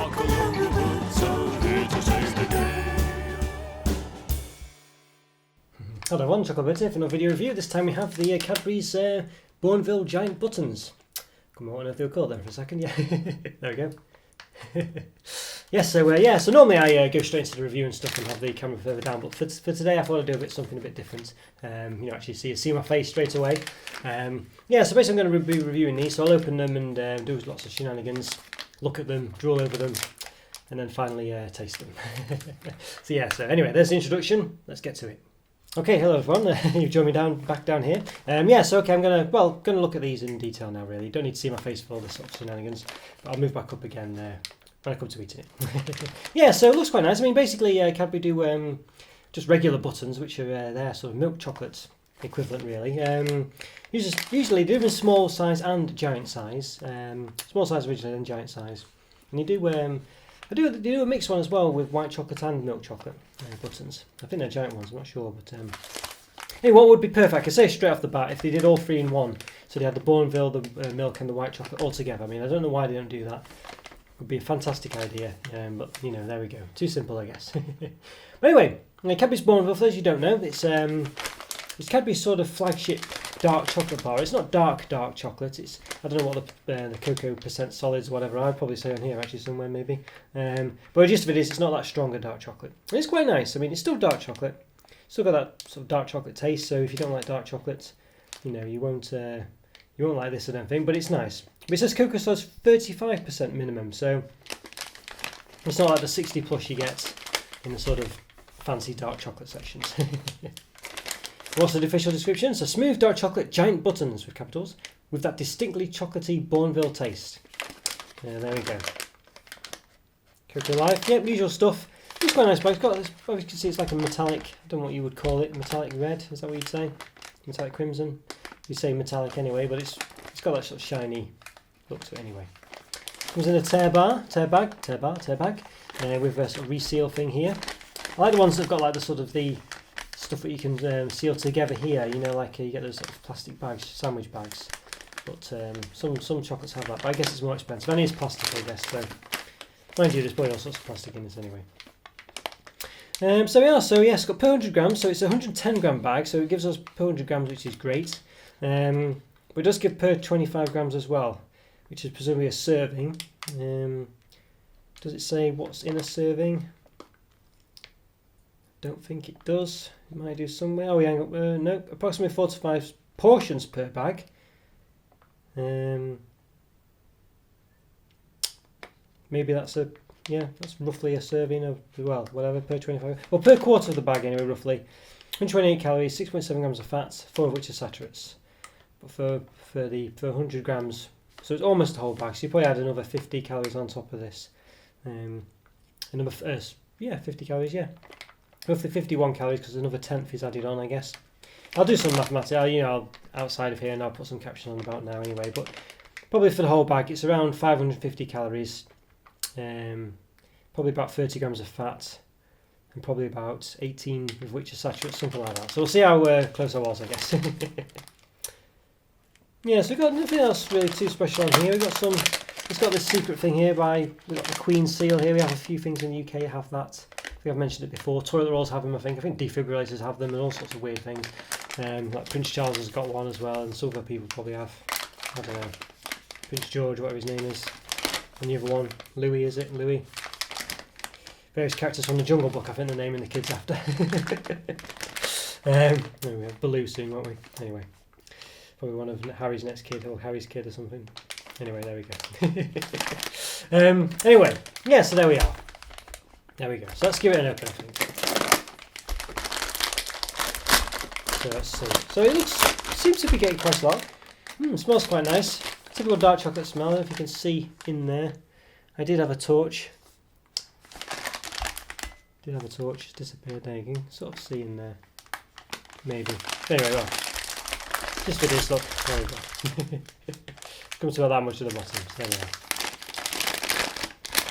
Chocolo Roberto, here to save the day. Hello everyone, Chocolo Roberto for another video review. This time we have the Cadbury's Bournville giant buttons. Come on, what on earth they were called then for a second. Yeah, there we go. So normally I go straight into the review and stuff and have the camera further down, but for today I thought I'd do something a bit different. Actually see my face straight away. So basically I'm going to be reviewing these, so I'll open them and do lots of shenanigans, look at them, drool over them, and then finally taste them. So anyway, there's the introduction. Let's get to it. Okay, hello everyone. You've joined me back down here. I'm gonna look at these in detail now. Really, don't need to see my face for all this sort of shenanigans. But I'll move back up again when I come to eating it. So it looks quite nice. I mean, basically, Cadbury do just regular buttons, which are their sort of milk chocolate equivalent, really. Usually they do in small size and giant size. Small size originally, then giant size. And you do they do a mixed one as well with white chocolate and milk chocolate buttons. I think they're giant ones, I'm not sure. But hey, what would be perfect? I could say straight off the bat, if they did all three in one. So they had the Bournville, the milk and the white chocolate all together. I mean, I don't know why they don't do that. It would be a fantastic idea. But, there we go. Too simple, I guess. But anyway, Cadbury's Bournville, for those who don't know, it's Cadbury's sort of flagship dark chocolate bar. It's not dark chocolate. I don't know what the cocoa percent solids, whatever. I'd probably say on here actually somewhere maybe. But the gist of it is, it's not that strong a dark chocolate. And it's quite nice. I mean, it's still dark chocolate. Still got that sort of dark chocolate taste. So if you don't like dark chocolate, you won't like this, I don't think. But it's nice. But it says cocoa solids 35% minimum. So it's not like the 60 plus you get in the sort of fancy dark chocolate sections. What's the official description? So smooth dark chocolate giant buttons with capitals with that distinctly chocolatey Bournville taste. There we go. Cocoa Life. Yep, usual stuff. It's quite nice, but it's got this, as you can see, it's like a metallic, I don't know what you would call it, metallic red, is that what you'd say? Metallic crimson? You say metallic anyway, but it's got that sort of shiny look to it anyway. Comes in a tear bag, with a sort of reseal thing here. I like the ones that have got like the sort of the stuff that you can seal together here, like you get those sort of plastic bags, sandwich bags. But some chocolates have that, but I guess it's more expensive. And it's plastic, I guess, so mind you, there's probably all sorts of plastic in this anyway. It's got per 100 grams, so it's a 110 gram bag, so it gives us per 100 grams, which is great. But it does give per 25 grams as well, which is presumably a serving. Does it say what's in a serving? Don't think it does. It might do somewhere. Oh, yeah, no, approximately 4 to 5 portions per bag. Maybe that's roughly a serving of, well, whatever, per 25. Well, per quarter of the bag anyway, roughly. 128 calories, 6.7 grams of fat, 4 of which are saturates. But for 100 grams, so it's almost a whole bag. So you probably add another 50 calories on top of this. 50 calories, yeah. Roughly 51 calories because another tenth is added on, I guess. I'll do some mathematics, I'll outside of here, and I'll put some caption on about now anyway. But probably for the whole bag, it's around 550 calories. Probably about 30 grams of fat, and probably about 18 of which are saturates, something like that. So we'll see how close I was, I guess. So we've got nothing else really too special on here. It's got this secret thing here we've got the Queen seal here. We have a few things in the UK that have that. I think I've mentioned it before. Toilet rolls have them, I think defibrillators have them, and all sorts of weird things. Like Prince Charles has got one as well, and some other people probably have. I don't know. Prince George, whatever his name is. And the other one, Louis, is it? Louis? Various characters from the Jungle Book, I think they're naming the kids after. We have Baloo soon, won't we? Anyway. Probably one of Harry's next kid, or Harry's kid or something. Anyway, there we go. So there we are. There we go. So let's give it an open, I think. So let's see. So it seems to be getting quite a lot. It smells quite nice. Typical dark chocolate smell. I don't know if you can see in there. I did have a torch. It's disappeared. There you can sort of see in there. Maybe. Anyway, well. Just for this, look. There we go. Comes to about that much at the bottom. So there we are.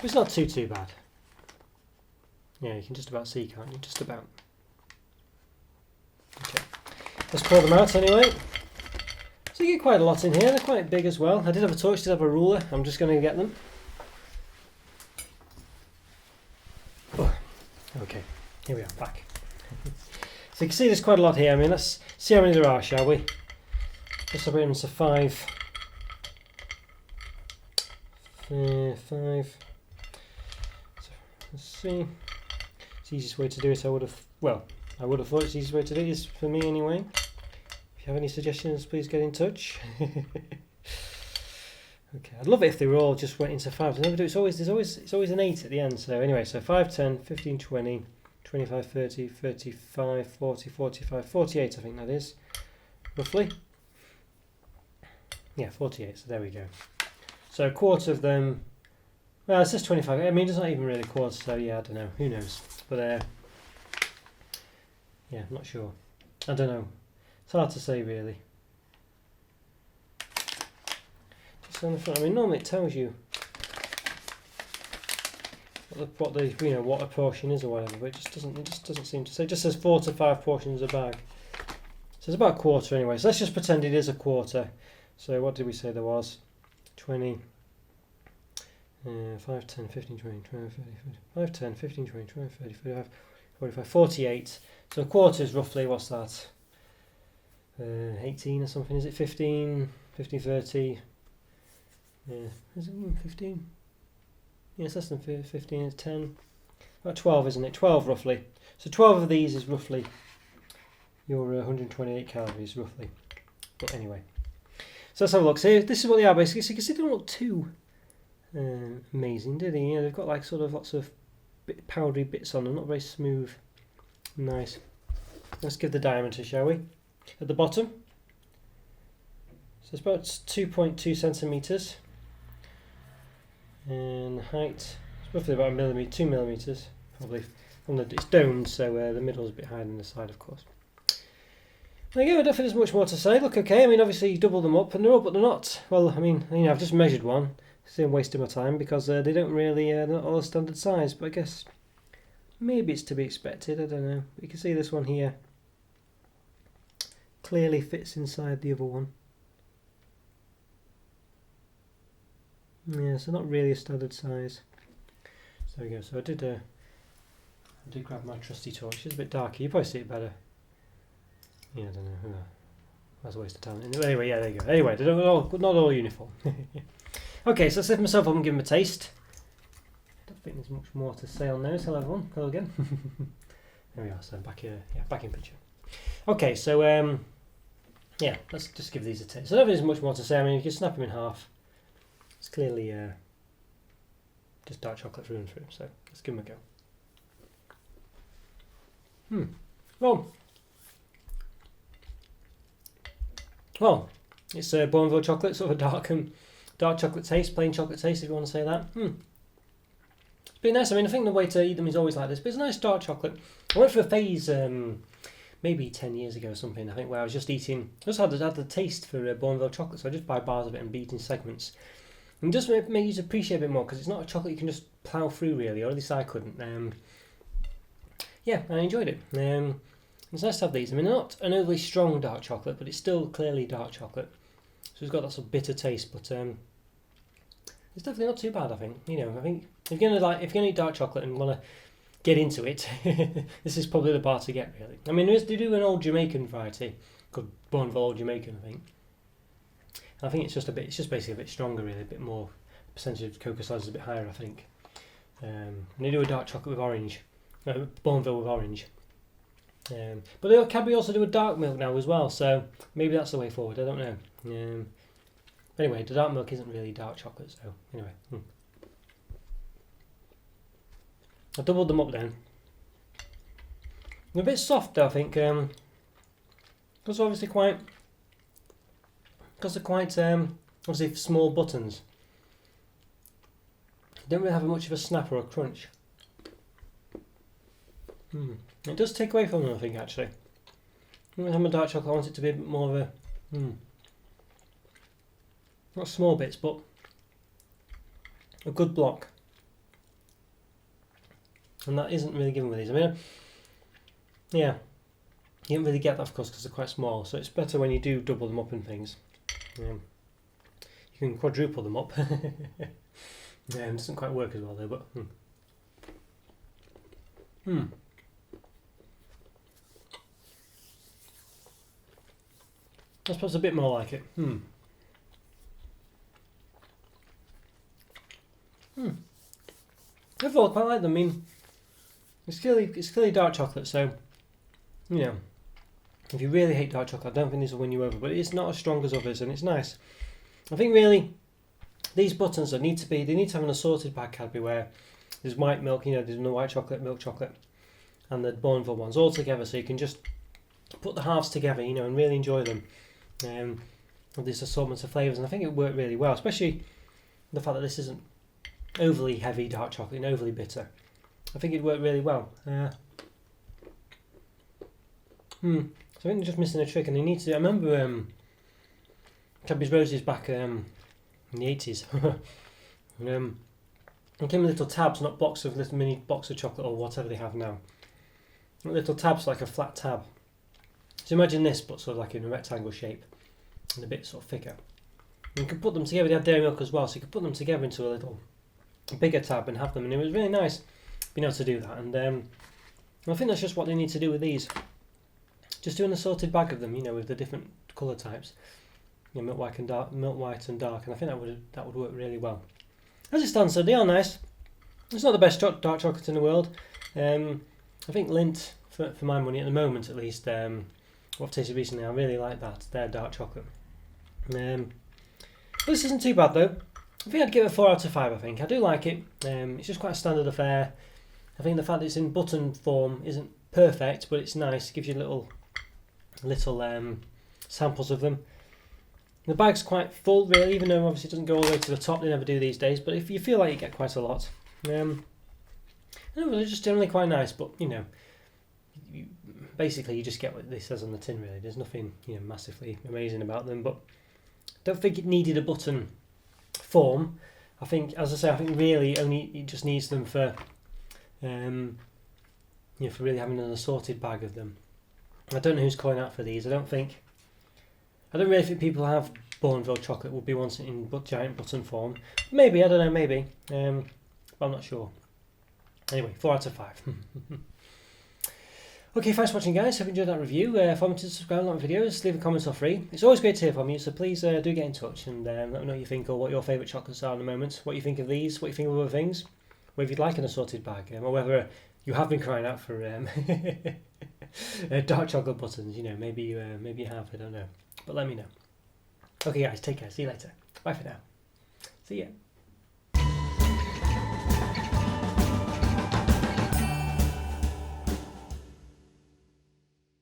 It's not too bad. Yeah, you can just about see, can't you? Just about. Okay. Let's pour them out anyway. So you get quite a lot in here. They're quite big as well. I did have a torch, did have a ruler. I'm just going to get them. Here we are, back. So you can see there's quite a lot here. I mean, let's see how many there are, shall we? Let's separate them into 5. 5. So, let's see. It's the easiest way to do it. I would have thought it's the easiest way to do this for me anyway. If you have any suggestions, please get in touch. Okay, I'd love it if they were all just went into 5. There's always an 8 at the end. So anyway, so 5, 10, 15, 20, 25, 30, 35, 40, 45, 48 I think that is, roughly. Yeah, 48, so there we go. So a quarter of them, well it says 25, I mean it's not even really a quarter, so yeah, I don't know, who knows. But yeah, I'm not sure. I don't know. It's hard to say really. On the front, I mean, normally it tells you what a portion is or whatever, but it just doesn't seem to say. It just says 4 to 5 portions a bag. So it's about a quarter anyway. So let's just pretend it is a quarter. So what did we say there was? 20, 5, 10, 15, 20, 25, 30, 5, 10, 15, 20, 25, 30, 45, 45, 48. So a quarter is roughly, what's that? 18 or something, is it 15, 15, 30? Yeah, is it 15? Yeah, it's less than 15, it's 10. About 12, isn't it? 12 roughly. So 12 of these is roughly your 128 calories, roughly. But anyway. So let's have a look. So this is what they are basically. So you can see they don't look too amazing, do they? You know, they've got like sort of lots of powdery bits on them, not very smooth. Nice. Let's give the diameter, shall we? At the bottom. So it's about 2.2 centimetres. And the height is roughly about 2 millimetres, probably. It's domed, so the middle is a bit higher than the side, of course. There you go. I don't think there's much more to say. Look okay. I mean, obviously you double them up, and they're up, but they're not. Well, I mean, you know, I've just measured one. See, I'm wasting my time because they don't really, they're not all standard size. But I guess maybe it's to be expected. I don't know. You can see this one here clearly fits inside the other one. Yeah, so not really a standard size. So there we go. So I did grab my trusty torch. It's a bit darker. You probably see it better. Yeah, I don't know. That's a waste of time. Anyway, yeah, there you go. Anyway, they're not all uniform. Okay, so let's lift myself up and give them a taste. I don't think there's much more to say on those. Hello everyone. Hello again. There we are. So back here. Yeah, back in picture. Okay, so yeah, let's just give these a taste. So I don't think there's much more to say. I mean, you can snap them in half. It's clearly just dark chocolate through and through, so let's give them a go. Well, it's Bournville chocolate, sort of a dark chocolate taste, plain chocolate taste if you want to say that. It's been nice. I mean, I think the way to eat them is always like this, but it's a nice dark chocolate. I went through a phase maybe 10 years ago or something, I think, where I was just eating, I just had the taste for Bournville chocolate, so I just buy bars of it and be eating segments. And just make you appreciate a bit more, because it's not a chocolate you can just plough through really, or at least I couldn't. Yeah, I enjoyed it. It's nice to have these. I mean, they're not an overly strong dark chocolate, but it's still clearly dark chocolate. So it's got that sort of bitter taste, but it's definitely not too bad, I think. You know, I think if you're gonna eat dark chocolate and want to get into it, this is probably the bar to get, really. I mean, they do an old Jamaican variety called Bournville Old Jamaican, I think. I think it's just basically a bit stronger, really, a bit more percentage of cocoa solids is a bit higher, I think. And they do a dark chocolate with orange, Bournville with orange. But Cadbury also do a dark milk now as well, so maybe that's the way forward. I don't know. Anyway, the dark milk isn't really dark chocolate, so anyway. I doubled them up then. They're a bit soft, I think, because obviously they're quite obviously small buttons. They don't really have much of a snap or a crunch. It does take away from them, I think, actually. When I have my dark chocolate, I want it to be a bit more of a not small bits, but a good block. And that isn't really given with these. I mean, yeah, you don't really get that, of course, because they're quite small. So it's better when you do double them up and things. You can quadruple them up. Yeah, it doesn't quite work as well, though. But That's perhaps a bit more like it. Overall, I quite like them. I mean, it's clearly dark chocolate, so you know, if you really hate dark chocolate, I don't think these will win you over. But it's not as strong as others, and it's nice. I think really these buttons they need to have an assorted bag Cadbury where there's white milk, there's no white chocolate, milk chocolate, and the Bournville ones all together, so you can just put the halves together, and really enjoy them. With this assortment of flavours, and I think it worked really well, especially the fact that this isn't overly heavy dark chocolate and overly bitter. I think it worked really well. So I think they're just missing a trick, and they need to. I remember Cadbury's Roses back in the 80s. It came with little tabs, not little mini box of chocolate or whatever they have now. Little tabs like a flat tab. So imagine this, but sort of like in a rectangle shape and a bit sort of thicker. And you could put them together. They had dairy milk as well, so you could put them together into a little bigger tab and have them. And it was really nice being able to do that. And I think that's just what they need to do with these. Just do an assorted bag of them, with the different colour types. Milk white and dark, and I think that would work really well. As it stands, so they are nice. It's not the best dark chocolate in the world. I think Lindt, for my money at the moment at least, what I've tasted recently, I really like that. Their dark chocolate. But this isn't too bad though. I think I'd give it a 4 out of 5. I think I do like it. It's just quite a standard affair. I think the fact that it's in button form isn't perfect, but it's nice. It gives you little samples of them. The bag's quite full, really, even though obviously it doesn't go all the way to the top. They never do these days, but if you feel like you get quite a lot. They're just generally quite nice, but basically you just get what this says on the tin. Really, there's nothing massively amazing about them, but I don't think it needed a button form. I think, as I say, really only it just needs them for for really having an assorted bag of them. I don't know who's calling out for these. I don't really think people who have Bournville chocolate would be wanting in giant button form. Maybe, I don't know, maybe. But I'm not sure. Anyway, 4 out of 5. Okay, thanks for watching, guys. Hope you enjoyed that review. If you want to subscribe to my videos, leave a comment or free. It's always great to hear from you, so please do get in touch and let me know what you think or what your favourite chocolates are in the moment. What you think of these, what you think of other things. Whether you'd like an assorted bag, or whether you have been crying out for dark chocolate buttons. Maybe you have, I don't know. But let me know. Okay, guys, take care. See you later. Bye for now. See ya.